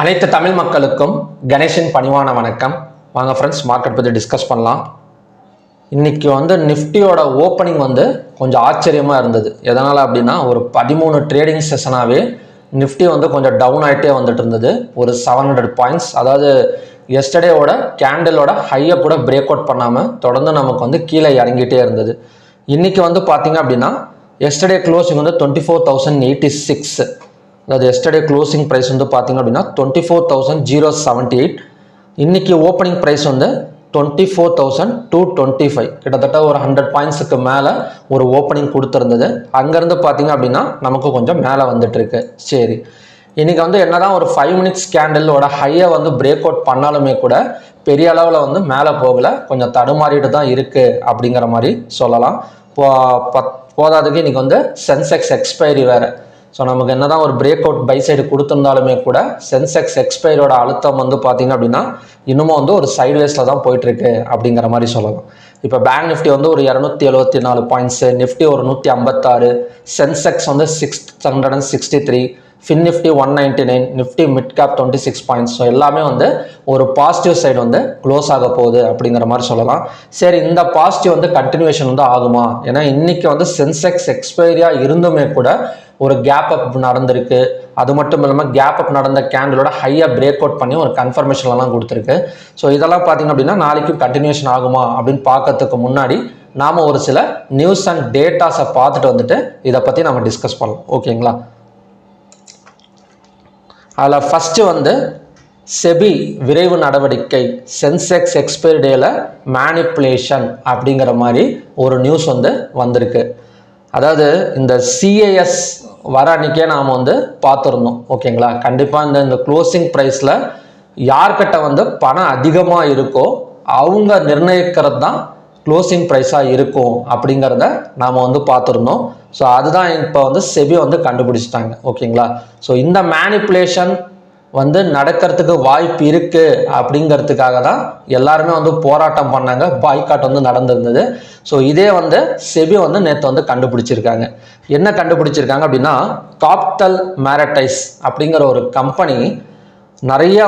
அனைத்து தமிழ் மக்களுக்கும் கணேஷின் பணிவான வணக்கம். வாங்க ஃப்ரெண்ட்ஸ், மார்க்கெட் பற்றி டிஸ்கஸ் பண்ணலாம். இன்றைக்கி நிஃப்டியோட ஓப்பனிங் கொஞ்சம் ஆச்சரியமாக இருந்தது. எதனால் அப்படின்னா, ஒரு 13 ட்ரேடிங் செஷனாகவே நிஃப்டி கொஞ்சம் டவுன் ஆகிட்டே வந்துட்டு இருந்தது. ஒரு 700 பாயிண்ட்ஸ், அதாவது எஸ்டர்டேவோட கேண்டிலோட ஹையை கூட பிரேக் அவுட் பண்ணாமல் தொடர்ந்து நமக்கு கீழே இறங்கிட்டே இருந்தது. இன்றைக்கி பார்த்தீங்க அப்படின்னா, எஸ்டர்டே க்ளோசிங் 24,086. அதாவது எஸ்டர்டே க்ளோசிங் ப்ரைஸ் பார்த்தீங்க அப்படின்னா 24,078. இன்னைக்கு ஓப்பனிங் ப்ரைஸ் 24,225. கிட்டத்தட்ட ஒரு 100 பாயிண்ட்ஸுக்கு மேலே ஒரு ஓப்பனிங் கொடுத்துருந்தது. அங்கேருந்து பார்த்தீங்க அப்படின்னா நமக்கு கொஞ்சம் மேலே வந்துட்டு இருக்கு. சரி, இன்னைக்கு என்னதான் ஒரு 5 மினிட்ஸ் கேண்டலோட ஹையை பிரேக் அவுட் பண்ணாலுமே கூட பெரிய அளவில் மேலே போகலை, கொஞ்சம் தடுமாறிட்டு தான் இருக்கு அப்படிங்கிற மாதிரி சொல்லலாம். போதாதுக்கு இன்னைக்கு சென்செக்ஸ் எக்ஸ்பைரி வேறு. ஸோ நமக்கு என்ன தான் ஒரு பிரேக் அவுட் பை சைடு கொடுத்துருந்தாலுமே கூட சென்செக்ஸ் எக்ஸ்பைரியோட அழுத்தம் பார்த்தீங்க அப்படின்னா இன்னமும் ஒரு சைட்வேஸில் தான் போயிட்டுருக்கு அப்படிங்கிற மாதிரி சொல்லலாம். இப்போ பேங்க் நிஃப்டி ஒரு 274 பாயிண்ட்ஸு, நிஃப்டி ஒரு 156, Sensex 663, fin Nifty 199, Nifty mid cap 26 points. So எல்லாமே ஒரு பாசிட்டிவ் சைடு க்ளோஸ் ஆக போகுது அப்படிங்கிற மாதிரி சொல்லலாம். சரி, இந்த பாசிட்டிவ் கண்டினியூஷன் ஆகுமா? ஏன்னா இன்னைக்கு சென்செக்ஸ் எக்ஸ்பைரியாக இருந்துமே கூட ஒரு கேப் அப் நடந்திருக்கு. அது மட்டும் இல்லாமல் கேப் அப் நடந்த கேண்டலோட ஹையை பிரேக் அவுட் பண்ணி ஒரு கன்ஃபர்மேஷன்லாம் கொடுத்துருக்கு. ஸோ இதெல்லாம் பார்த்தீங்க அப்படின்னா நாளைக்கும் கண்டினியூஷன் ஆகுமா அப்படின்னு பார்க்கறதுக்கு முன்னாடி நாம் ஒரு சில நியூஸ் அண்ட் டேட்டாஸை பார்த்துட்டு இதை பற்றி நம்ம டிஸ்கஸ் பண்ணலாம். ஓகேங்களா? அதில் ஃபஸ்ட்டு செபி விரைவு நடவடிக்கை, சென்செக்ஸ் எக்ஸ்பைரி டேல மேனிப்புலேஷன் அப்படிங்கிற மாதிரி ஒரு நியூஸ் வந்திருக்கு. அதாவது இந்த சிஏஎஸ் வர அன்றைக்கே நாம் பார்த்துருந்தோம். ஓகேங்களா? கண்டிப்பாக இந்த க்ளோசிங் ப்ரைஸில் யார்கிட்ட பணம் அதிகமாக இருக்கோ அவங்க நிர்ணயிக்கிறது தான் க்ளோசிங் ப்ரைஸாக இருக்கும் அப்படிங்கிறத நாம் பார்த்துருந்தோம். ஸோ அதுதான் இப்போ செபி கண்டுபிடிச்சிட்டாங்க. ஓகேங்களா? ஸோ இந்த மேனிப்புலேஷன் நடக்கிறதுக்கு வாய்ப்பு இருக்கு அப்படிங்கிறதுக்காக தான் எல்லாருமே போராட்டம் பண்ணாங்க, பாய்காட் நடந்திருந்தது. ஸோ இதே செபி நேற்று கண்டுபிடிச்சிருக்காங்க. என்ன கண்டுபிடிச்சிருக்காங்க அப்படின்னா, காப்டல் மேரடைஸ் அப்படிங்கிற ஒரு கம்பெனி நிறைய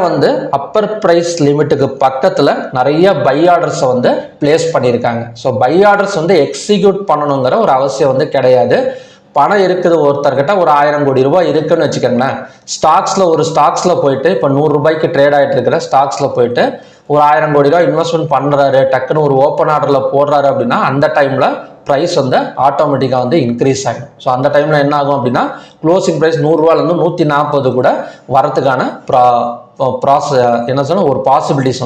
அப்பர் ப்ரைஸ் லிமிட்டுக்கு பக்கத்தில் நிறைய பை ஆர்டர்ஸை பிளேஸ் பண்ணியிருக்காங்க. ஸோ பை ஆர்டர்ஸ் எக்ஸிக்யூட் பண்ணணுங்கிற ஒரு அவசியம் கிடையாது. பணம் இருக்குது ஒருத்தர்கிட்ட, ஒரு 1000 கோடி ரூபாய் இருக்குன்னு வச்சுக்கோங்களேன். ஸ்டாக்ஸில் போயிட்டு இப்போ 100 ரூபாய்க்கு ட்ரேட் ஆகிட்டு இருக்கிற ஸ்டாக்ஸில் போயிட்டு ஒரு 1000 கோடி ரூபாய் இன்வெஸ்ட்மெண்ட் பண்ணுறாரு, டக்குன்னு ஒரு ஓப்பன் ஆர்டரில் போடுறாரு அப்படின்னா அந்த டைமில் ப்ரைஸ் ஆட்டோமேட்டிக்காக இன்க்ரீஸ் ஆகிடும். ஸோ அந்த டைமில் என்ன ஆகும் அப்படின்னா க்ளோசிங் ப்ரைஸ் 100 ரூபாயிலேருந்து 140 கூட வரத்துக்கான ஒரு பாசிபிலிட்டிஸ்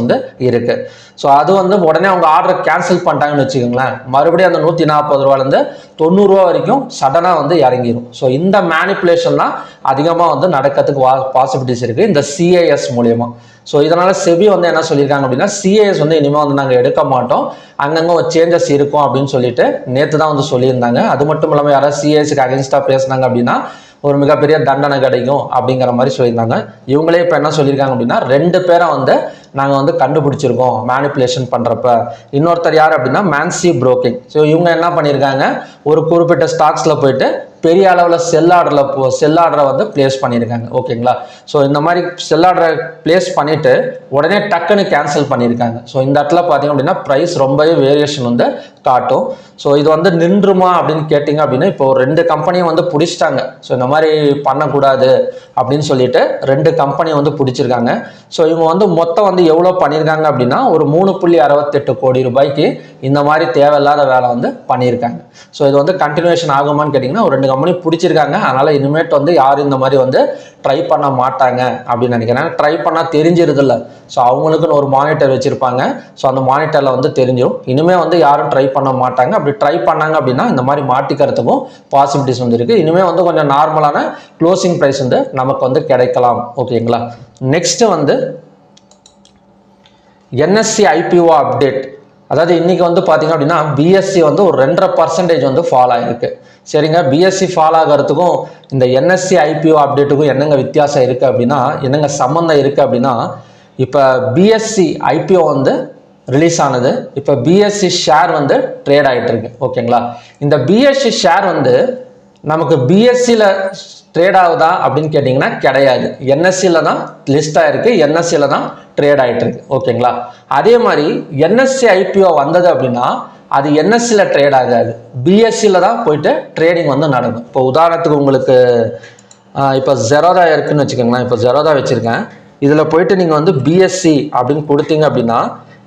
இருக்கு. ஸோ அது உடனே அவங்க ஆர்டர் கேன்சல் பண்ணிட்டாங்கன்னு வச்சுக்கோங்களேன், மறுபடியும் அந்த 140 ரூபாயிலேருந்து 90 ரூபா வரைக்கும் சடனாக இறங்கிடும். ஸோ இந்த மேனிப்புலேஷன்லாம் அதிகமாக நடக்கிறதுக்கு பாசிபிலிட்டிஸ் இருக்குது இந்த சிஏஎஸ் மூலயமா. ஸோ இதனால் செபி என்ன சொல்லியிருக்காங்க அப்படின்னா, சிஏஎஸ் இனிமேல் நாங்கள் எடுக்க மாட்டோம், அங்கங்கே ஒரு சேஞ்சஸ் இருக்கும் அப்படின்னு சொல்லிட்டு நேற்று தான் சொல்லியிருந்தாங்க. அது மட்டும் இல்லாமல் யாராவது சிஏஎஸ்க்கு அகென்ஸ்டாக பேசினாங்க அப்படின்னா ஒரு மிகப்பெரிய தண்டனை கிடைக்கும் அப்படிங்கிற மாதிரி சொல்லியிருந்தாங்க. இவங்களே இப்போ என்ன சொல்லியிருக்காங்க அப்படின்னா, 2 பேரை நாங்கள் கண்டுபிடிச்சிருக்கோம் மேனிப்புலேஷன் பண்ணுறப்ப. இன்னொருத்தர் யார் அப்படின்னா மேன்சி புரோக்கிங். ஸோ இவங்க என்ன பண்ணியிருக்காங்க, ஒரு குறிப்பிட்ட ஸ்டாக்ஸில் போயிட்டு பெரிய அளவில் செல் ஆர்டரை பிளேஸ் பண்ணியிருக்காங்க. ஓகேங்களா? ஸோ இந்த மாதிரி செல் ஆர்டரை பிளேஸ் பண்ணிவிட்டு உடனே டக்குன்னு கேன்சல் பண்ணியிருக்காங்க. ஸோ இந்த இடத்துல பார்த்தீங்க அப்படின்னா ப்ரைஸ் ரொம்பவே வேரியேஷன் காட்டும். ஸோ இது நின்றுமா அப்படின்னு கேட்டிங்க அப்படின்னா, இப்போ ஒரு 2 கம்பெனியும் பிடிச்சிட்டாங்க. ஸோ இந்த மாதிரி பண்ணக்கூடாது அப்படின்னு சொல்லிட்டு 2 கம்பெனியை பிடிச்சிருக்காங்க. ஸோ இவங்க மொத்தம் எவ்வளோ பண்ணியிருக்காங்க அப்படின்னா ஒரு 3.68 கோடி ரூபாய்க்கு இந்த மாதிரி தேவையில்லாத வேலை பண்ணியிருக்காங்க. ஸோ இது கண்டினியூஷன் ஆகுமான்னு கேட்டிங்கன்னா, ஒரு 2 கம்பெனி பிடிச்சிருக்காங்க. அதனால் இனிமேட்டு யாரும் இந்த மாதிரி ட்ரை பண்ண மாட்டாங்க அப்படின்னு நினைக்கிறேன். ட்ரை பண்ணால் தெரிஞ்சிருதில்ல. ஸோ அவங்களுக்குன்னு ஒரு மானிட்டர் வச்சுருப்பாங்க. ஸோ அந்த மானிட்டரில் தெரிஞ்சிடும். இனிமேல் யாரும் ட்ரை பண்ண மாட்டாங்க. அப்படி ட்ரை பண்ணாங்க அப்படின்னா இந்த மாதிரி மாட்டிக்கிறதுக்கும் பாசிபிலிட்டிஸ் இருக்குது. இனிமேல் கொஞ்சம் நார்மலான க்ளோசிங் ப்ரைஸ் நமக்கு கிடைக்கலாம். ஓகேங்களா? Next NSC IPO update. அதாவது இன்னைக்கு பார்த்தீங்க அப்படின்னா பிஎஸ்சி ஒரு 2.5% ஃபால் ஆகிருக்கு. சரிங்க, பிஎஸ்சி ஃபால் ஆகிறதுக்கும் இந்த என்எஸ்சி ஐபிஓ அப்டேட்டுக்கும் என்னங்க வித்தியாசம் இருக்குது அப்படின்னா, என்னங்க சம்மந்தம் இருக்குது அப்படின்னா, இப்போ பிஎஸ்சி ஐபிஓ ரிலீஸ் ஆனது, இப்போ பிஎஸ்சி ஷேர் ட்ரேட் ஆகிட்டு இருக்கு. ஓகேங்களா? இந்த பிஎஸ்சி ஷேர் நமக்கு பிஎஸ்சியில் ட்ரேட் ஆகுதா அப்படின்னு கேட்டிங்கன்னா கிடையாது. என்எஸ்சியில் தான் லிஸ்ட் ஆகிருக்கு, என்எஸ்சியில் தான் ட்ரேட் ஆகிட்டு இருக்கு. ஓகேங்களா? அதே மாதிரி என்எஸ்சி ஐபிஓ வந்தது அப்படின்னா அது என்எஸ்சியில் ட்ரேட் ஆகாது, பிஎஸ்சியில் தான் போயிட்டு ட்ரேடிங் வந்து நடக்கும். இப்போ உதாரணத்துக்கு உங்களுக்கு இப்போ ஜெரோதா இருக்குன்னு வச்சுக்கோங்களேன். இப்போ ஜெரோதா வச்சுருக்கேன். இதில் போயிட்டு நீங்கள் வந்து பிஎஸ்சி அப்படின்னு கொடுத்தீங்க அப்படின்னா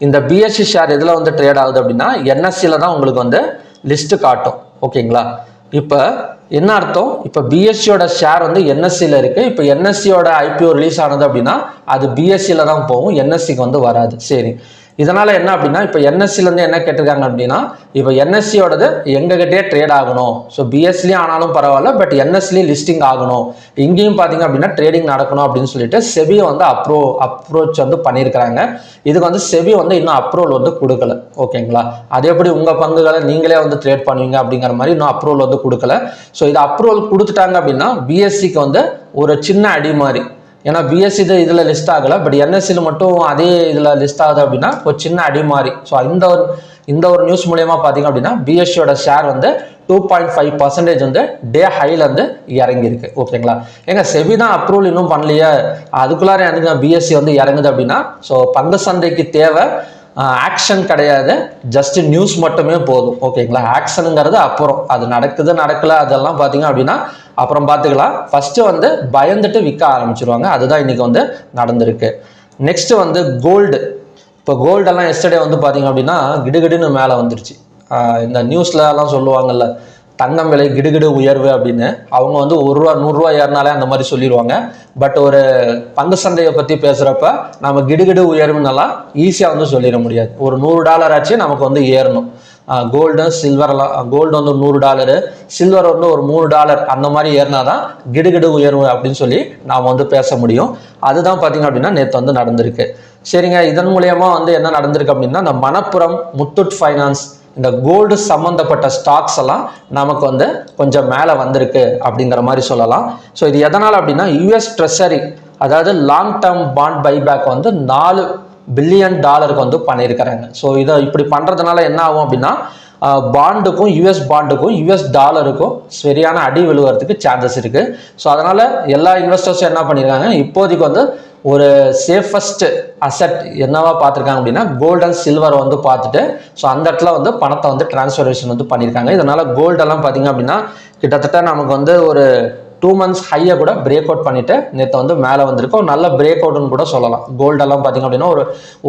இந்த பிஎஸ்சி ஷேர் எதில் வந்து ட்ரேட் ஆகுது அப்படின்னா என்எஸ்சியில் தான் உங்களுக்கு வந்து லிஸ்ட்டு காட்டும். ஓகேங்களா? இப்போ என்ன அர்த்தம்? இப்போ பிஎஸ்சியோட ஷேர் வந்து என்எஸ்சியில் இருக்குது. இப்போ என்எஸ்சியோட ஐபிஓ ரிலீஸ் ஆனது அப்படின்னா அது பிஎஸ்சியில் தான் போகும், என்எஸ்சிக்கு வந்து வராது. சரி, இதனால் என்ன அப்படின்னா இப்போ என்எஸ்சிலேருந்து என்ன கேட்டிருக்காங்க அப்படின்னா இப்போ என்எஸ்சியோடது எங்ககிட்டே ட்ரேட் ஆகணும். ஸோ பிஎஸ்சிலையும் ஆனாலும் பரவாயில்ல, பட் என்எஸ்சிலையும் லிஸ்டிங் ஆகணும், இங்கேயும் பார்த்தீங்க அப்படின்னா ட்ரேடிங் நடக்கணும் அப்படின்னு சொல்லிட்டு செபியை வந்து அப்ரோச் வந்து பண்ணியிருக்கிறாங்க. இதுக்கு வந்து செபி வந்து இன்னும் அப்ரூவல் வந்து கொடுக்கல. ஓகேங்களா? அது எப்படி உங்கள் பங்குகளை நீங்களே வந்து ட்ரேட் பண்ணுவீங்க அப்படிங்கிற மாதிரி இன்னும் அப்ரூவல் வந்து கொடுக்கல. ஸோ இது அப்ரூவல் கொடுத்துட்டாங்க அப்படின்னா பிஎஸ்சிக்கு வந்து ஒரு சின்ன அடி மாதிரி, ஏன்னா பிஎஸ்சி இதில் லிஸ்ட் ஆகலை, பட் என்எஸ்சியில் மட்டும் அதே இதில் லிஸ்ட் ஆகுது அப்படின்னா ஒரு சின்ன அடி மாதிரி. ஸோ இந்த ஒரு நியூஸ் மூலயமா பார்த்தீங்க அப்படின்னா பிஎஸ்சியோட ஷேர் வந்து 2.5% வந்து டே ஹைல வந்து இறங்கியிருக்கு. ஓகேங்களா? ஏங்க செபி தான் அப்ரூவல் இன்னும் பண்ணலையே, அதுக்குள்ளார எனக்கு பிஎஸ்சி வந்து இறங்குது அப்படின்னா ஸோ பங்கு சந்தைக்கு தேவை ஆக்ஷன் கிடையாது, ஜஸ்ட் நியூஸ் மட்டுமே போதும். ஓகேங்களா? ஆக்ஷனுங்கிறது அப்புறம், அது நடக்குது நடக்கல அதெல்லாம் பார்த்தீங்க அப்படின்னா அப்புறம் பார்த்துக்கலாம். ஃபர்ஸ்ட் வந்து பயந்துட்டு விற்க ஆரம்பிச்சிருவாங்க. அதுதான் இன்னைக்கு வந்து நடந்திருக்கு. நெக்ஸ்ட் வந்து கோல்டு. இப்போ கோல்டெல்லாம் எஸ்டர்டே வந்து பார்த்தீங்க அப்படின்னா கிடுகிடுன்னு மேலே வந்துருச்சு. இந்த நியூஸ்ல எல்லாம் சொல்லுவாங்கல்ல தங்கம் விலை கிடுகிடு உயர்வு அப்படின்னு, அவங்க வந்து ₹1 100 ஏறினாலே அந்த மாதிரி சொல்லிடுவாங்க. பட் ஒரு பங்கு சந்தையை பற்றி பேசுகிறப்ப நம்ம கிடுகிடு உயர்வுன்னெல்லாம் ஈஸியாக வந்து சொல்லிட முடியாது. ஒரு $100 ஆச்சு நமக்கு வந்து ஏறணும். கோல்டு சில்வரெல்லாம், கோல்டு வந்து $100, சில்வர் வந்து ஒரு $3 அந்த மாதிரி ஏறினா தான் கிடுகிடு உயர்வு அப்படின்னு சொல்லி நாம் வந்து பேச முடியும். அதுதான் பார்த்தீங்க அப்படின்னா நேற்று வந்து நடந்திருக்கு. சரிங்க, இதன் மூலயமா வந்து என்ன நடந்திருக்கு அப்படின்னா இந்த மணப்புரம், முத்தூட் ஃபைனான்ஸ், இந்த கோல்டு சம்மந்தப்பட்ட ஸ்டாக்ஸ் எல்லாம் நமக்கு வந்து கொஞ்சம் மேலே வந்திருக்கு அப்படிங்கிற மாதிரி சொல்லலாம். ஸோ இது எதனால் அப்படின்னா யூஎஸ் ட்ரெஷரி, அதாவது லாங் டேர்ம் பாண்ட் பைபேக் வந்து $4 பில்லியன் வந்து பண்ணியிருக்கிறாங்க. ஸோ இதை இப்படி பண்ணுறதுனால என்ன ஆகும் அப்படின்னா பாண்டுக்கும் யூஎஸ் பாண்டுக்கும் யூஎஸ் டாலருக்கும் சரியான அடி விழுவறதுக்கு சான்சஸ் இருக்குது. ஸோ அதனால் எல்லா இன்வெஸ்டர்ஸும் என்ன பண்ணியிருக்காங்க, இப்போதைக்கு வந்து ஒரு சேஃபஸ்ட் அசெட் என்னவா பார்த்துருக்காங்க அப்படின்னா கோல்டு அண்ட் சில்வரை வந்து பார்த்துட்டு ஸோ அந்த இடத்துல வந்து பணத்தை வந்து டிரான்ஸ்ஃபரேஷன் வந்து பண்ணியிருக்காங்க. இதனால் கோல்டெல்லாம் பார்த்தீங்க அப்படின்னா கிட்டத்தட்ட நமக்கு வந்து ஒரு 2 months ஹையை கூட பிரேக் அவுட் பண்ணிட்டு நேற்று வந்து மேலே வந்திருக்கோம். நல்ல பிரேக் அவுட்னு கூட சொல்லலாம். கோல்டெல்லாம் பார்த்தீங்க அப்படின்னா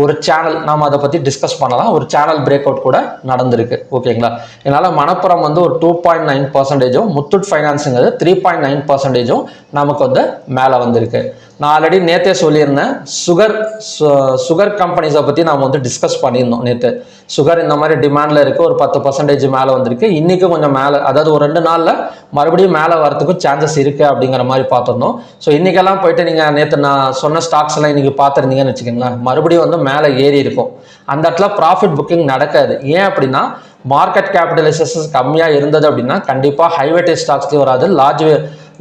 ஒரு சேனல் நாம் அதை பற்றி டிஸ்கஸ் பண்ணலாம். ஒரு சேனல் பிரேக் அவுட் கூட நடந்திருக்கு. ஓகேங்களா? இதனால் மணப்புரம் வந்து ஒரு 2.9%, முத்தூட் ஃபைனான்ஸுங்கிறது 3.9% நமக்கு வந்து மேலே வந்திருக்கு. நான் ஆல்ரெடி நேற்றே சொல்லியிருந்தேன், சுகர் கம்பெனிஸை பற்றி நாம் வந்து டிஸ்கஸ் பண்ணியிருந்தோம். நேற்று சுகர் இந்த மாதிரி டிமாண்டில் இருக்குது, ஒரு 10% மேலே வந்திருக்கு. இன்றைக்கி கொஞ்சம் மேலே, அதாவது ஒரு 2 நாளில் மறுபடியும் மேலே வரத்துக்கும் சான்சஸ் இருக்குது அப்படிங்கிற மாதிரி பார்த்துருந்தோம். ஸோ இன்றைக்கெல்லாம் போயிட்டு நீங்கள் நேற்று நான் சொன்ன ஸ்டாக்ஸ் எல்லாம் இன்றைக்கி பார்த்துருந்தீங்கன்னு வச்சுக்கோங்களேன், மறுபடியும் வந்து மேலே ஏறி இருக்கும். அந்த இடத்துல ப்ராஃபிட் புக்கிங் நடக்காது. ஏன் அப்படின்னா மார்க்கெட் கேபிட்டலைசேஷன் கம்மியாக இருந்தது அப்படின்னா கண்டிப்பாக ஹைவேட்டேஜ் ஸ்டாக்ஸ்லேயும் வராது,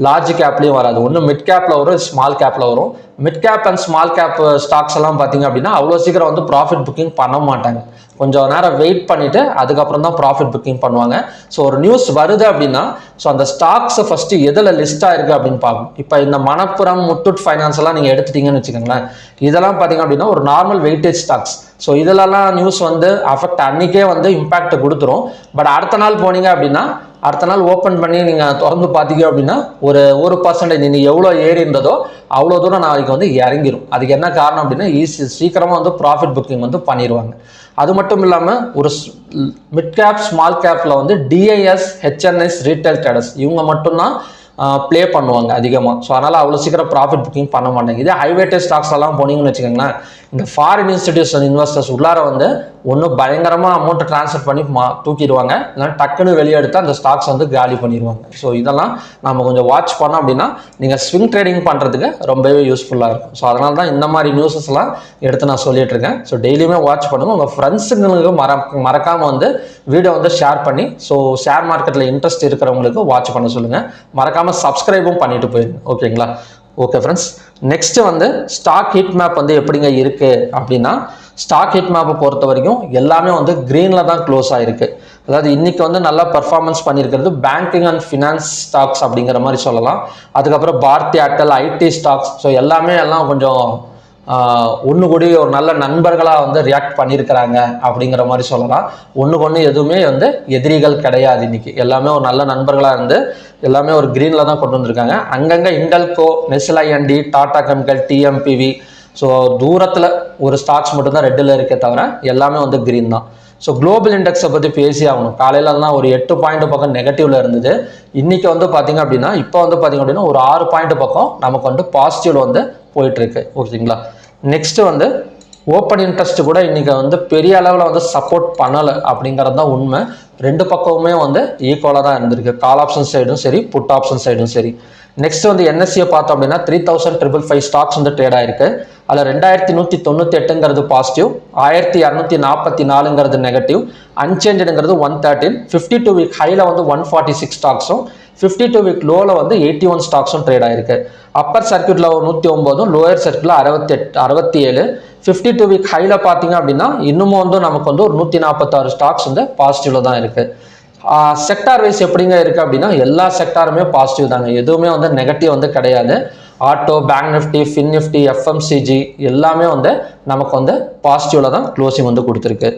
லார்ஜ் கேப்லேயும் வராது. ஒன்று மிட் கேப்பில் வரும், ஸ்மால் கேப்பில் வரும். Mid cap and small cap stocks எல்லாம் பார்த்தீங்க அப்படின்னா அவ்வளோ சீக்கிரம் வந்து ப்ராஃபிட் புக்கிங் பண்ண மாட்டாங்க. கொஞ்சம் நேரம் வெயிட் பண்ணிவிட்டு அதுக்கப்புறம் தான் ப்ராஃபிட் புக்கிங் பண்ணுவாங்க. ஸோ ஒரு நியூஸ் வருது அப்படின்னா ஸோ அந்த ஸ்டாக்ஸை ஃபஸ்ட்டு எதில் லிஸ்ட் ஆயிருக்கு அப்படின்னு பார்க்கும். இப்போ இந்த மணப்புரம், முத்தூட் ஃபைனான்ஸ் எல்லாம் நீங்கள் எடுத்துட்டீங்கன்னு வச்சுக்கோங்களேன், இதெல்லாம் பார்த்தீங்க அப்படின்னா ஒரு நார்மல் வெயிட்டேஜ் ஸ்டாக்ஸ். ஸோ இதிலெல்லாம் நியூஸ் வந்து அஃபெக்ட் அன்றைக்கே வந்து இம்பேக்ட் கொடுத்துரும். பட் அடுத்த நாள் போனீங்க அப்படின்னா அடுத்த நாள் ஓப்பன் பண்ணி நீங்கள் திறந்து பார்த்தீங்க அப்படின்னா ஒரு 1% நீங்கள் எவ்வளோ ஏறின்றதோ அவ்வளோ தூரம் நாளைக்கு வந்து இறங்கிடும். அதுக்கு என்ன காரணம் அப்படின்னா சீக்கிரமாக வந்து ப்ராஃபிட் புக்கிங் வந்து பண்ணிடுவாங்க. அது மட்டும் இல்லாமல் ஒரு மிட் கேப், ஸ்மால் கேப்பில் வந்து டிஐஎஸ், ஹெச்என்எஸ், ரீட்டைல் ட்ரேடர்ஸ் இவங்க மட்டும்தான் ப்ளே பண்ணுவாங்க அதிகமாக. ஸோ அதனால் அவ்வளோ சீக்கிரம் ப்ராஃபிட் புக்கிங் பண்ண மாட்டாங்க. இதே ஹைவேட்டேஜ் ஸ்டாக்ஸ் எல்லாம் போனீங்கன்னு வச்சுக்கோங்களேன், இந்த ஃபாரின் இன்ஸ்டிடியூஷன் இன்வெஸ்டர்ஸ் உள்ளார வந்து ஒன்றும் பயங்கரமாக அமௌண்ட்டை ட்ரான்ஸ்ஃபர் பண்ணி தூக்கிடுவாங்க, இல்லைனா டக்குன்னு வெளியே எடுத்து அந்த ஸ்டாக்ஸ் வந்து காலி பண்ணிடுவாங்க. ஸோ இதெல்லாம் நம்ம கொஞ்சம் வாட்ச் பண்ணோம் அப்படின்னா நீங்கள் ஸ்விங் ட்ரேடிங் பண்ணுறதுக்கு ரொம்பவே யூஸ்ஃபுல்லாக இருக்கும். ஸோ அதனால தான் இந்த மாதிரி நியூஸஸ்லாம் எடுத்து நான் சொல்லிட்டு இருக்கேன். ஸோ டெய்லியுமே வாட்ச் பண்ணுங்கள். உங்கள் ஃப்ரெண்ட்ஸுங்களுக்கு மறக்காமல் வந்து வீடியோ வந்து ஷேர் பண்ணி ஸோ ஷேர் மார்க்கெட்டில் இன்ட்ரெஸ்ட் இருக்கிறவங்களுக்கு வாட்ச் பண்ண சொல்லுங்கள். மறக்காமல் சப்ஸ்கிரைபும் பண்ணிட்டு போயிருங்க. ஓகேங்களா? ஓகே ஃப்ரெண்ட்ஸ், நெக்ஸ்ட்டு வந்து ஸ்டாக் ஹீட் மேப் வந்து எப்படிங்க இருக்குது அப்படின்னா ஸ்டாக் ஹீட் மேப்பை பொறுத்த வரைக்கும் எல்லாமே வந்து க்ரீனில் தான் க்ளோஸ் ஆகிருக்கு. அதாவது இன்னைக்கு வந்து நல்லா பர்ஃபார்மன்ஸ் பண்ணியிருக்கிறது பேங்கிங் அண்ட் ஃபினான்ஸ் ஸ்டாக்ஸ் அப்படிங்கிற மாதிரி சொல்லலாம். அதுக்கப்புறம் Bharti Airtel, IT stocks, so எல்லாம் கொஞ்சம் ஒன்று கூடி ஒரு நல்ல நண்பர்களாக வந்து ரியாக்ட் பண்ணியிருக்கிறாங்க அப்படிங்கிற மாதிரி சொல்லலாம். ஒன்றுக்கு எதுவுமே வந்து எதிரிகள் கிடையாது. இன்னைக்கு எல்லாமே ஒரு நல்ல நண்பர்களாக இருந்து எல்லாமே ஒரு க்ரீனில் தான் கொண்டு வந்திருக்காங்க. அங்கங்கே Hindalco, Nestle IND, Tata chemical, TMPV, so தூரத்தில் ஒரு ஸ்டாக்ஸ் மட்டும்தான் ரெட்டில் இருக்கே தவிர எல்லாமே வந்து க்ரீன் தான். ஸோ குளோபல் இண்டெக்ஸை பற்றி பேசி ஆகணும். காலையிலலாம் ஒரு 8 பாயிண்ட் பக்கம் நெகட்டிவ்ல இருந்தது. இன்னைக்கு வந்து பார்த்தீங்க அப்படின்னா இப்போ வந்து பார்த்தீங்க அப்படின்னா ஒரு 6 பாயிண்ட் பக்கம் நமக்கு வந்து பாசிட்டிவ்ல வந்து போயிட்டு இருக்கு. ஓகேங்களா. நெக்ஸ்ட் வந்து ஓப்பன் இன்ட்ரெஸ்ட் கூட இன்னைக்கு வந்து பெரிய அளவில் வந்து சப்போர்ட் பண்ணலை அப்படிங்கிறது தான் உண்மை. ரெண்டு பக்கமுமே வந்து ஈக்குவலாக தான் இருந்திருக்கு. கால் ஆப்ஷன் சைடும் சரி, புட் ஆப்ஷன் சைடும் சரி. நெக்ஸ்ட் வந்து என்எஸ்சியை பார்த்தோம் அப்படின்னா 3555 ஸ்டாக்ஸ் வந்து ட்ரேட் ஆயிருக்கு. அதில் 2198ங்கிறது பாசிட்டிவ், 1244ங்கிறது நெகட்டிவ், அன்சேஞ்சுங்கிறது 113. 52 வீக் ஹைல வந்து 146 ஸ்டாக்ஸும், 52 வீக் லோவில் வந்து 81 ஸ்டாக்ஸும் ட்ரேட் ஆயிருக்கு. அப்பர் சர்க்கியூட்ல 109, லோயர் சர்க்கியூட்ல 67. 52 வீக் ஹைல பார்த்தீங்க அப்படின்னா இன்னமும் வந்து நமக்கு வந்து ஒரு 146 ஸ்டாக்ஸ் வந்து பாசிட்டிவ்ல தான் இருக்கு. செக்டார் வைஸ் எப்படிங்க இருக்கு அப்படின்னா எல்லா செக்டாருமே பாசிட்டிவ் தாங்க, எதுவுமே வந்து நெகட்டிவ் வந்து கிடையாது. Auto, bank Nifty, fin Nifty, FMCG எல்லாமே வந்து நமக்கு வந்து பாசிட்டிவ்ல தான் க்ளோசிங் வந்து கொடுத்துருக்கு.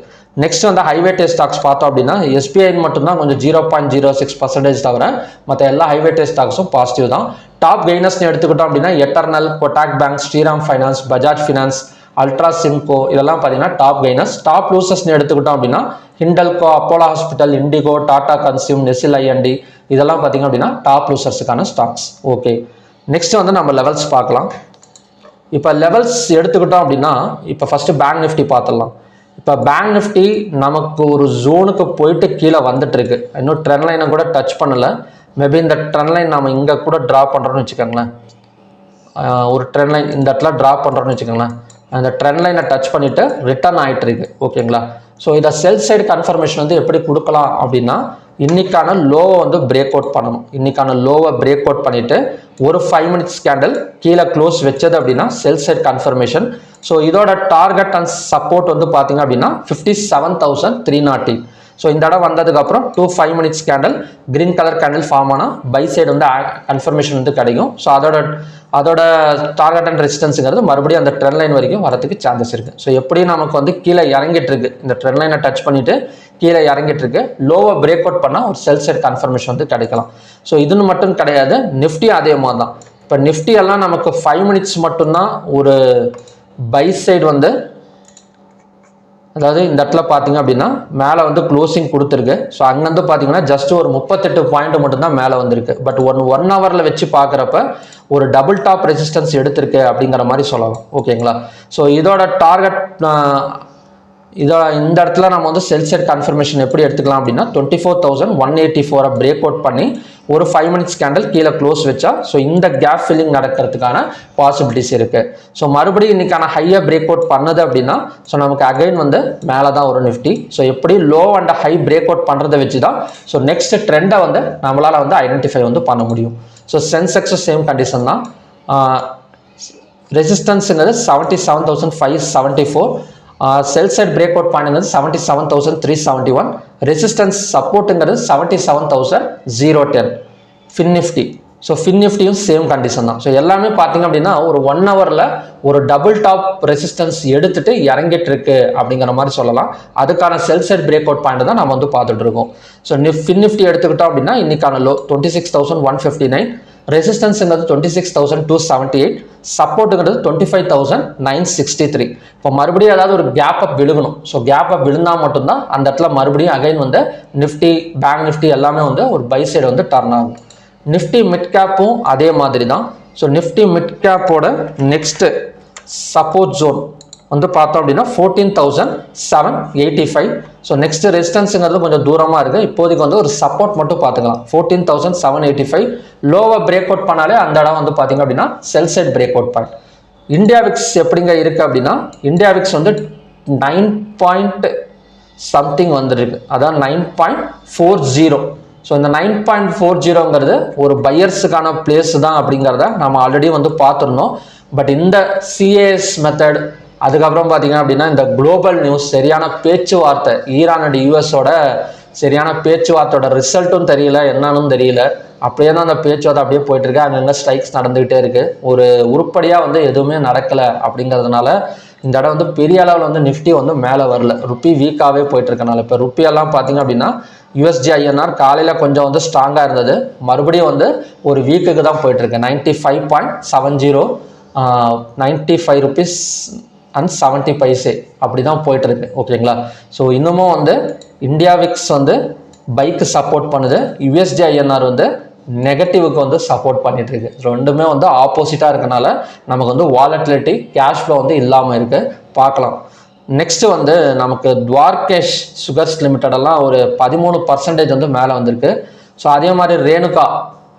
நெக்ஸ்ட் வந்து ஹைவேட்டேஜ் ஸ்டாக்ஸ் பார்த்தோம் அப்படின்னா எஸ்பிஐ மட்டும்தான் கொஞ்சம் 0.06% தவிர மற்ற எல்லா ஹைவேட்டேஜ் ஸ்டாக்ஸும் பாசிட்டிவ் தான். டாப் கெய்னர்ஸ்னு எடுத்துக்கிட்டோம் அப்படின்னா Eternal, Kotak bank, Shriram finance, Bajaj finance, ultra சிம்கோ இதெல்லாம் பார்த்தீங்கன்னா டாப் கெய்னர்ஸ். டாப் லூசர்ஸ்னு எடுத்துக்கிட்டோம் அப்படின்னா Hindalco, Apollo hospital, IndiGo, Tata consume, Nestle IND இதெல்லாம் பார்த்தீங்க அப்படின்னா டாப் லூசர்ஸுக்கான ஸ்டாக்ஸ். ஓகே, நெக்ஸ்ட் வந்து நம்ம லெவல்ஸ் பார்க்கலாம். இப்போ லெவல்ஸ் எடுத்துக்கிட்டோம் அப்படின்னா இப்போ ஃபர்ஸ்ட் பேங்க் நிஃப்டி பார்த்துடலாம். இப்போ பேங்க் நிஃப்டி நமக்கு ஒரு ஜோனுக்கு போயிட்டு கீழே வந்துட்டு இருக்கு. இன்னும் ட்ரெண்ட் லைனை கூட டச் பண்ணலை. மேபி இந்த ட்ரெண்ட் லைன் நம்ம இங்கே கூட ட்ரா பண்ணுறோன்னு வச்சுக்கோங்களேன். ஒரு ட்ரெண்ட் லைன் இந்த இடத்துல ட்ரா பண்ணுறோன்னு வச்சுக்கோங்களேன். அந்த ட்ரெண்ட் லைனை டச் பண்ணிட்டு ரிட்டர்ன் ஆகிட்டு இருக்கு. ஓகேங்களா. ஸோ இதை செல் சைடு கன்ஃபர்மேஷன் வந்து எப்படி கொடுக்கலாம் அப்படின்னா இன்னைக்கான லோவை வந்து பிரேக் அவுட் பண்ணணும். இன்னைக்கான லோவை பிரேக் அவுட் பண்ணிட்டு ஒரு 5 மினிட்ஸ் கேண்டில் கீழே க்ளோஸ் வச்சது அப்படின்னா செல் சைடு கன்ஃபர்மேஷன். ஸோ இதோட டார்கெட் அண்ட் சப்போர்ட் வந்து பார்த்தீங்க அப்படின்னா 57,308. ஸோ இந்த இடம் வந்ததுக்கு அப்புறம் 5 minutes candle green colour candle form ஆனால் பை சைடு வந்து கன்ஃபர்மேஷன் வந்து கிடைக்கும். ஸோ அதோட டார்கெட் அண்ட் ரெசிஸ்டன்ஸுங்கிறது மறுபடியும் அந்த ட்ரெண்ட் லைன் வரைக்கும் வரதுக்கு சான்சஸ் இருக்கு. ஸோ எப்படியும் நமக்கு வந்து கீழே இறங்கிட்டு இருக்கு. இந்த ட்ரெண்ட் லைனை டச் பண்ணிட்டு கீழே இறங்கிட்டு இருக்கு. லோவை பிரேக் அவுட் பண்ணால் ஒரு செல் சைடு கன்ஃபர்மேஷன் வந்து கிடைக்கலாம். ஸோ இதுன்னு மட்டும் கிடையாது, நிஃப்டி அதே மாதிரி தான். இப்போ நிஃப்டி எல்லாம் நமக்கு 5 மினிட்ஸ் மட்டும்தான் ஒரு பை சைடு வந்து, அதாவது இந்த இடத்துல பார்த்தீங்க அப்படின்னா மேலே வந்து க்ளோசிங் கொடுத்துருக்கு. ஸோ அங்கேருந்து பார்த்தீங்கன்னா ஜஸ்ட் ஒரு 38 பாயிண்ட் மட்டும்தான் மேலே வந்திருக்கு. பட் ஒன் ஹவரில் வச்சு பார்க்குறப்ப ஒரு டபுள் டாப் ரெசிஸ்டன்ஸ் எடுத்திருக்கு அப்படிங்கிற மாதிரி சொல்லலாம். ஓகேங்களா. ஸோ இதோட டார்கெட் இந்த இடத்துல நம்ம வந்து செல் சைடு கன்ஃபர்மேஷன் எப்படி எடுத்துக்கலாம் அப்படின்னா 24,184 பிரேக் அவுட் பண்ணி ஒரு 5 மினிட்ஸ் கேண்டில் கீழே க்ளோஸ் வச்சா ஸோ இந்த கேப் ஃபில்லிங் நடக்கிறதுக்கான பாசிபிலிட்டிஸ் இருக்கு. ஸோ மறுபடியும் இன்னைக்கான ஹையை பிரேக் அவுட் பண்ணது அப்படின்னா ஸோ நமக்கு அகைன் வந்து மேலே தான் ஒரு நிஃப்டி. ஸோ எப்படி low and high break out பண்ணுறதை வச்சு தான் ஸோ நெக்ஸ்ட் ட்ரெண்டை வந்து நம்மளால் வந்து ஐடென்டிஃபை வந்து பண்ண முடியும். ஸோ சென்செக்ஸ் சேம் கண்டிஷன் தான். ரெசிஸ்டன்ஸுங்கிறது 77,574. Sell side break out point 77,371. Resistance சப்போர்ட்டுங்கிறது 77,010. ஃபின் நிஃப்டி, ஸோ ஃபின் நிஃப்டியும் சேம் கண்டிஷன் தான். ஸோ எல்லாமே பார்த்தீங்க அப்படின்னா ஒரு 1 ஹவரில் ஒரு டபுள் டாப் ரெசிஸ்டன்ஸ் எடுத்துட்டு இறங்கிட்டு இருக்கு அப்படிங்கிற மாதிரி சொல்லலாம். அதுக்கான செல் சைட் பிரேக் அவுட் பாயிண்ட் தான் நம்ம வந்து பார்த்துட்டு இருக்கோம். ஸோ ஃபின் நிஃப்டி எடுத்துக்கிட்டோம் அப்படின்னா இன்னைக்கான லோ 26,159. ரெசிஸ்டன்ஸுங்கிறது 26,278. சப்போர்ட்டுங்கிறது 25,963. இப்போ மறுபடியும் ஏதாவது ஒரு கேப் அப் விழுகணும். ஸோ கேப் அப் விழுந்தால் மட்டும்தான் அந்த இடத்துல மறுபடியும் அகைன் வந்து நிஃப்டி, பேங்க் நிஃப்டி எல்லாமே வந்து ஒரு பை சைடு வந்து டர்ன் ஆகும். நிஃப்டி மிட் கேப்பும் அதே மாதிரி தான். ஸோ நிஃப்டி மிட் கேப்போட நெக்ஸ்ட் சப்போர்ட் ஜோன் வந்து பார்த்தோம் அப்படின்னா 14,785. ஸோ நெக்ஸ்ட் ரெசிஸ்டன்ஸுங்கிறது கொஞ்சம் தூரமாக இருக்குது. இப்போதைக்கு வந்து ஒரு சப்போர்ட் மட்டும் பார்த்துக்கலாம் 14,785. லோவை பிரேக் அவுட் பண்ணாலே அந்த இடம் வந்து பார்த்தீங்க அப்படின்னா sell side break out point. India VIX எப்படிங்க இருக்குது அப்படின்னா இந்தியா விக்ஸ் வந்து 9 சம்திங் வந்துருக்கு, அதான் 9.40. ஸோ இந்த 9.40ங்கிறது ஒரு பையர்ஸுக்கான பிளேஸ் தான் அப்படிங்கிறத நம்ம ஆல்ரெடி வந்து பார்த்துருந்தோம். பட் இந்த சிஏஎஸ் மெத்தட் அதுக்கப்புறம் பார்த்தீங்க அப்படின்னா இந்த குளோபல் நியூஸ் சரியான பேச்சுவார்த்தை ஈரான் அண்ட் யூஎஸோட சரியான பேச்சுவார்த்தையோட ரிசல்ட்டும் தெரியல, என்னன்னு தெரியல. அப்படியே தான் அந்த பேச்சுவார்த்தை அப்படியே போயிட்டு இருக்கு. அங்கங்கே ஸ்ட்ரைக்ஸ் நடந்துகிட்டே இருக்கு. ஒரு உருப்படியாக வந்து எதுவுமே நடக்கலை அப்படிங்கிறதுனால இந்த இடம் வந்து பெரிய அளவில் வந்து நிஃப்டி வந்து மேலே வரல. ருப்பி வீக்காகவே போயிட்டு இருக்கனால இப்போ ருப்பியெல்லாம் பார்த்தீங்க அப்படின்னா USD INR காலையில் கொஞ்சம் வந்து ஸ்ட்ராங்காக இருந்தது, மறுபடியும் வந்து ஒரு வீக்குக்கு தான் போயிட்டுருக்கு. 95.70 95 rupees and 70 paise அப்படி தான் போயிட்டுருக்கு. ஓகேங்களா. ஸோ இன்னமும் வந்து இந்தியா விக்ஸ் வந்து பைக்கு சப்போர்ட் பண்ணுது, USD INR வந்து நெகட்டிவுக்கு வந்து சப்போர்ட் பண்ணிட்டு இருக்கு. ரெண்டுமே வந்து ஆப்போசிட்டாக இருக்கனால நமக்கு வந்து வாலட்டிலிட்டி கேஷ் ஃப்ளோ வந்து இல்லாமல் இருக்கு. பார்க்கலாம். நெக்ஸ்ட் வந்து நமக்கு துவார்கேஷ் சுகர்ஸ் லிமிட்டடெல்லாம் ஒரு 13% வந்து மேலே வந்திருக்கு. ஸோ அதே மாதிரி ரேணுகா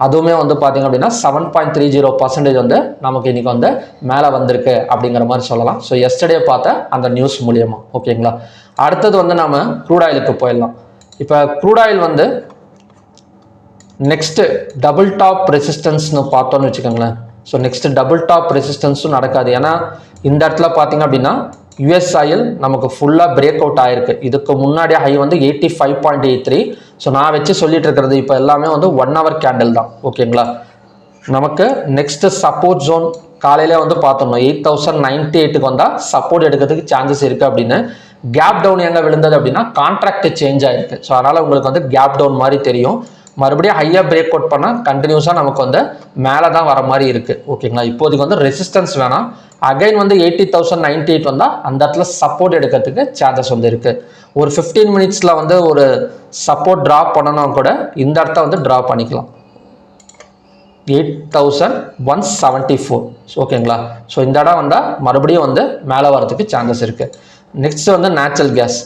அதுவுமே வந்து பார்த்தீங்க அப்படின்னா 7.30% வந்து நமக்கு இன்னைக்கு வந்து மேலே வந்திருக்கு அப்படிங்கிற மாதிரி சொல்லலாம். ஸோ எஸ்டர்டே பார்த்த அந்த நியூஸ் மூலியமா. ஓகேங்களா. அடுத்தது வந்து நம்ம க்ரூட் ஆயிலுக்கு போயிடலாம். இப்போ க்ரூட் ஆயில் வந்து நெக்ஸ்ட் டபுள் டாப் ரெசிஸ்டன்ஸ்னு பார்த்தோன்னு வச்சுக்கோங்களேன். ஸோ நெக்ஸ்ட் டபுள் டாப் ரெசிஸ்டன்ஸும் நடக்காது. ஏன்னா இந்த இடத்துல பார்த்தீங்க அப்படின்னா US ஆயில் நமக்கு ஃபுல்லாக பிரேக் அவுட் ஆயிருக்கு. இதுக்கு முன்னாடியே ஹை வந்து 85.83. ஸோ நான் வச்சு சொல்லிட்டு இருக்கிறது இப்போ எல்லாமே வந்து 1 hour கேண்டில் தான். ஓகேங்களா. நமக்கு நெக்ஸ்ட் சப்போர்ட் ஜோன் காலையில வந்து பார்த்தோம்னா 8098க்கு வந்தால் சப்போர்ட் எடுக்கிறதுக்கு சான்சஸ் இருக்குது அப்படின்னு. கேப் டவுன் எங்கே விழுந்தது அப்படின்னா கான்ட்ராக்ட் சேஞ்ச் ஆயிருக்கு. ஸோ அதனால் உங்களுக்கு வந்து கேப் டவுன் மாதிரி தெரியும். மறுபடியும் ஹையாக பிரேக் அவுட் பண்ணால் கண்டினியூஸாக நமக்கு வந்து மேலே தான் வர மாதிரி இருக்குது. ஓகேங்களா. இப்போதைக்கு வந்து ரெசிஸ்டன்ஸ் வேணாம். அகைன் வந்து 80,098 வந்தால் அந்த இடத்துல சப்போர்ட் எடுக்கிறதுக்கு சான்சஸ் வந்து இருக்குது. ஒரு 15 minutesல வந்து ஒரு சப்போர்ட் ட்ராப் பண்ணணும் கூட இந்த இடத்த வந்து ட்ராப் பண்ணிக்கலாம். 8174. ஓகேங்களா. ஸோ இந்த இடம் வந்தால் மறுபடியும் வந்து மேலே வரதுக்கு சான்சஸ் இருக்குது. நெக்ஸ்ட் வந்து நேச்சுரல் கேஸ்.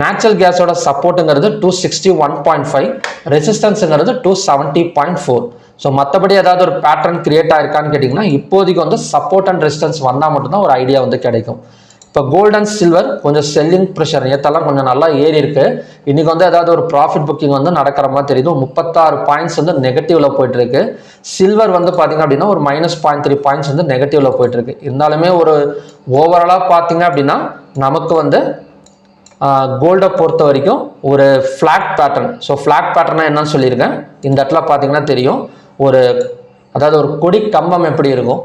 நேச்சுரல் கேஸோட சப்போர்ட்டுங்கிறது 261.5, ரெசிஸ்டன்ஸுங்கிறது 270.4. ஸோ மற்றபடி ஏதாவது ஒரு பேட்டர்ன் கிரியேட் ஆயிருக்கான்னு கேட்டிங்கன்னா இப்போதைக்கு வந்து சப்போர்ட் அண்ட் ரெசிஸ்டன்ஸ் வந்தால் மட்டும்தான் ஒரு ஐடியா வந்து கிடைக்கும். இப்போ கோல்டு அண்ட் சில்வர் கொஞ்சம் செல்லிங் ப்ரெஷர் நேற்றெல்லாம் கொஞ்சம் நல்லா ஏறி இருக்கு. இன்னைக்கு வந்து ஏதாவது ஒரு ப்ராஃபிட் புக்கிங் வந்து நடக்கிற மாதிரி தெரியுது. 36 பாயிண்ட்ஸ் வந்து நெகட்டிவ்ல போயிட்டு இருக்கு. சில்வர் வந்து பார்த்தீங்க அப்படின்னா ஒரு -0.3 பாயிண்ட்ஸ் வந்து நெகட்டிவ்ல போயிட்டு இருக்கு. இருந்தாலுமே ஒரு ஓவராலாக பார்த்தீங்க அப்படின்னா நமக்கு வந்து கோல்டை பொறுத்த வரைக்கும் ஒரு ஃப்ளாட் பேட்டர்ன். ஸோ ஃப்ளாட் பேட்டர்னா என்னன்னு சொல்லியிருக்கேன். இந்த இடத்துல பார்த்தீங்கன்னா தெரியும், ஒரு அதாவது ஒரு கொடி கம்பம் எப்படி இருக்கும்,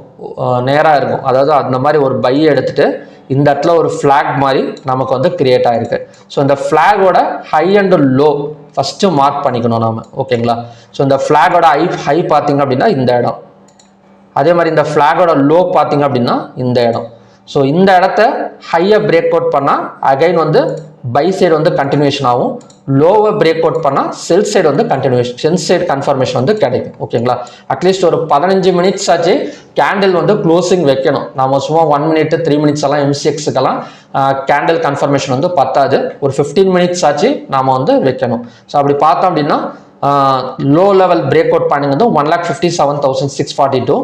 நேராக இருக்கும். அதாவது அந்த மாதிரி ஒரு பை எடுத்துட்டு இந்த இடத்துல ஒரு ஃப்ளாக் மாதிரி நமக்கு வந்து கிரியேட் ஆயிருக்கு. ஸோ இந்த ஃப்ளாகோட ஹை அண்ட் லோ ஃபஸ்ட்டு மார்க் பண்ணிக்கணும் நாம. ஓகேங்களா. ஸோ இந்த ஃப்ளாகோட ஹை பார்த்தீங்க அப்படின்னா இந்த இடம், அதே மாதிரி இந்த ஃப்ளாகோட லோ பார்த்தீங்க அப்படின்னா இந்த இடம். ஸோ இந்த இடத்த ஹையை பிரேக் அவுட் பண்ணால் அகைன் வந்து பை சைடு வந்து கண்டினியூஷன் ஆகும், லோவை பிரேக் அவுட் பண்ணால் செல் சைடு வந்து கண்டினியூஷன், செல் சைடு கன்ஃபர்மேஷன் வந்து கிடைக்கும். ஓகேங்களா. அட்லீஸ்ட் ஒரு 15 minutes ஆச்சு கேண்டில் வந்து க்ளோசிங் வைக்கணும். நம்ம சும்மா 1 minute 3 minutes எல்லாம் MCXக்கெல்லாம் கேண்டில் கன்ஃபர்மேஷன் வந்து பத்தாது. ஒரு 15 minutes ஆச்சு நாம் வந்து வைக்கணும். ஸோ அப்படி பார்த்தோம் அப்படின்னா low level break out point வந்து 1,57,642,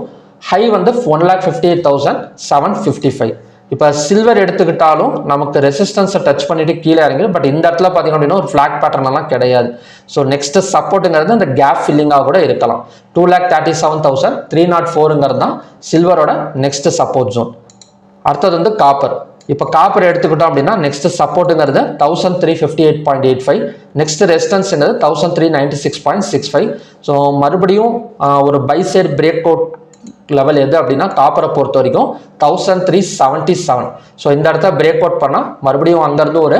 ஹை வந்து 1,58,755. இப்போ சில்வர் எடுத்துக்கிட்டாலும் நமக்கு ரெசிஸ்டன்ஸை டச் பண்ணிட்டு கீழே இறங்கிடும். பட் இந்த இடத்துல பார்த்தீங்க அப்படின்னா ஒரு ஃபிளாக் பேட்டர்ன் எல்லாம் கிடையாது. ஸோ நெக்ஸ்ட் சப்போர்ட்டுங்கிறது அந்த கேப் ஃபில்லிங்காக கூட இருக்கலாம். 2,37,304 தான் சில்வரோட நெக்ஸ்ட் சப்போர்ட் ஜோன். அடுத்தது வந்து காப்பர். இப்போ காப்பர் எடுத்துக்கிட்டோம் அப்படின்னா நெக்ஸ்ட் சப்போர்ட்டுங்கிறது 1358.85, நெக்ஸ்ட் ரெசிஸ்டன்ஸ்ங்கிறது 1396.65. ஸோ மறுபடியும் ஒரு buy side break out level எது அப்படின்னா காப்பரை பொறுத்த வரைக்கும் 1377. ஸோ இந்த இடத்த பிரேக் அவுட் பண்ணால் மறுபடியும் அங்கேருந்து ஒரு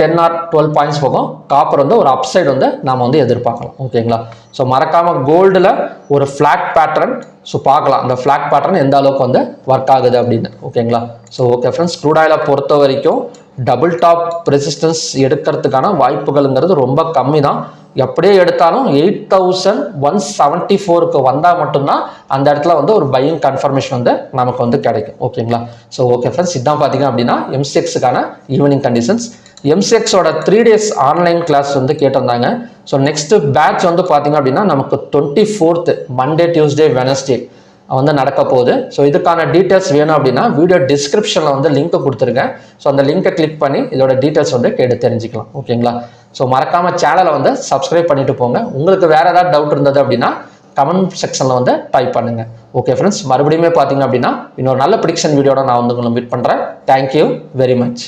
10 or 12 பாயிண்ட்ஸ் போகும். காப்பர் வந்து ஒரு அப்சைடு வந்து நாம் வந்து எதிர்பார்க்கலாம். ஓகேங்களா. ஸோ மறக்காமல் கோல்டில் ஒரு ஃப்ளாக் பேட்டர்ன், ஸோ பார்க்கலாம் அந்த ஃப்ளாக் பேட்டர்ன் எந்த அளவுக்கு வந்து ஒர்க் ஆகுது அப்படின்னு. ஓகேங்களா. ஸோ ஓகே ஃப்ரெண்ட்ஸ், க்ரூட் ஆயிலை பொறுத்த வரைக்கும் டபுள் டாப் ரெசிஸ்டன்ஸ் எடுக்கிறதுக்கான வாய்ப்புகள்ங்கிறது ரொம்ப கம்மி தான். எப்படியே எடுத்தாலும் 8,174க்கு வந்தால் மட்டும்தான் அந்த இடத்துல வந்து ஒரு பையிங் கன்ஃபர்மேஷன் வந்து நமக்கு வந்து கிடைக்கும். ஓகேங்களா. ஸோ ஓகே ஃப்ரெண்ட்ஸ், இதான் பார்த்தீங்க அப்படின்னா MCXக்கான ஈவினிங் கண்டிஷன்ஸ். MCXோட 3 days ஆன்லைன் கிளாஸ் வந்து கேட்டிருந்தாங்க. ஸோ நெக்ஸ்ட் பேட்ச் வந்து பார்த்தீங்க அப்படின்னா நமக்கு 24th மண்டே, டியூஸ்டே, வெனஸ்டே வந்து நடக்க போகுது. ஸோ இதுக்கான டீட்டெயில்ஸ் வேணும் அப்படின்னா வீடியோ டிஸ்கிரிப்ஷனில் வந்து லிங்க் கொடுத்துருக்கேன். ஸோ அந்த லிங்கை கிளிக் பண்ணி இதோட டீட்டெயில்ஸ் வந்து கேட்டு தெரிஞ்சுக்கலாம். ஓகேங்களா. ஸோ மறக்காமல் சேனலை வந்து சப்ஸ்கிரைப் பண்ணிட்டு போங்க. உங்களுக்கு வேறு ஏதாவது டவுட் இருந்தது அப்படின்னா கமெண்ட் செக்ஷனில் வந்து டைப் பண்ணுங்கள். ஓகே ஃப்ரெண்ட்ஸ், மறுபடியும் பார்த்தீங்க அப்படின்னா இன்னொரு நல்ல ப்ரிடிக்ஷன் வீடியோட நான் வந்து உங்களை மீட் பண்ணுறேன். Thank you very much.